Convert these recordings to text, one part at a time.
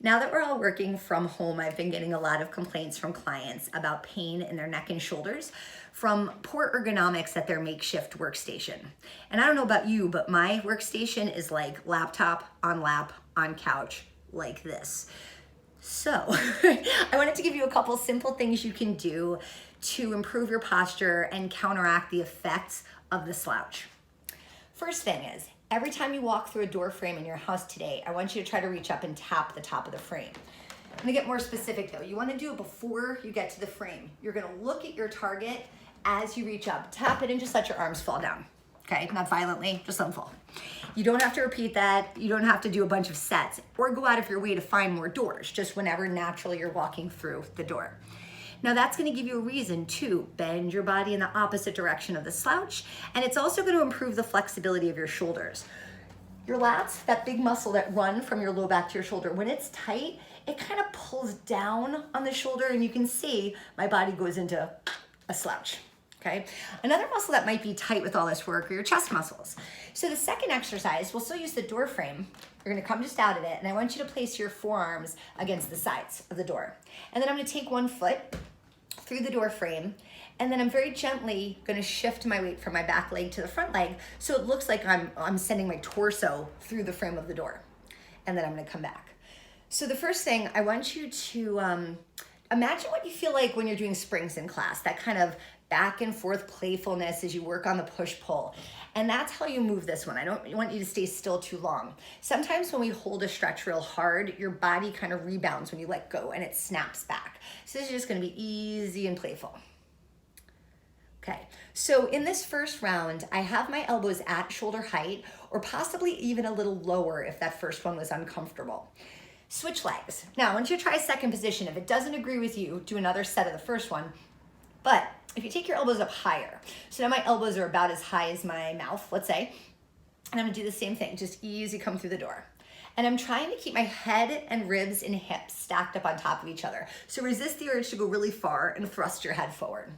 Now that we're all working from home, I've been getting a lot of complaints from clients about pain in their neck and shoulders from poor ergonomics at their makeshift workstation. And I don't know about you, but my workstation is like laptop on lap on couch like this. So I wanted to give you a couple simple things you can do to improve your posture and counteract the effects of the slouch. First thing is, every time you walk through a door frame in your house today, I want you to try to reach up and tap the top of the frame. I'm gonna get more specific though. You wanna do it before you get to the frame. You're gonna look at your target as you reach up. Tap it and just let your arms fall down. Okay, not violently, just let them fall. You don't have to repeat that. You don't have to do a bunch of sets or go out of your way to find more doors, just whenever naturally you're walking through the door. Now that's gonna give you a reason to bend your body in the opposite direction of the slouch, and it's also gonna improve the flexibility of your shoulders. Your lats, that big muscle that run from your low back to your shoulder, when it's tight, it kind of pulls down on the shoulder, and you can see my body goes into a slouch. Okay. Another muscle that might be tight with all this work are your chest muscles. So the second exercise, we'll still use the door frame. You're gonna come just out of it, and I want you to place your forearms against the sides of the door. And then I'm gonna take one foot through the door frame, and then I'm very gently gonna shift my weight from my back leg to the front leg so it looks like I'm sending my torso through the frame of the door. And then I'm gonna come back. So the first thing, I want you to imagine what you feel like when you're doing springs in class, that kind of back and forth playfulness as you work on the push-pull. And that's how you move this one. I don't want you to stay still too long. Sometimes when we hold a stretch real hard, your body kind of rebounds when you let go and it snaps back. So this is just gonna be easy and playful. Okay, so in this first round, I have my elbows at shoulder height or possibly even a little lower if that first one was uncomfortable. Switch legs. Now, I want you to try a second position. If it doesn't agree with you, do another set of the first one. But if you take your elbows up higher, so now my elbows are about as high as my mouth, let's say, and I'm gonna do the same thing, just easy come through the door. And I'm trying to keep my head and ribs and hips stacked up on top of each other. So resist the urge to go really far and thrust your head forward.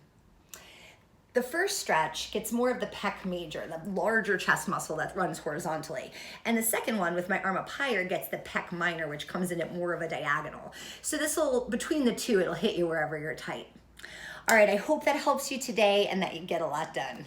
The first stretch gets more of the pec major, the larger chest muscle that runs horizontally. And the second one with my arm up higher gets the pec minor, which comes in at more of a diagonal. So this will, between the two, it'll hit you wherever you're tight. All right, I hope that helps you today and that you get a lot done.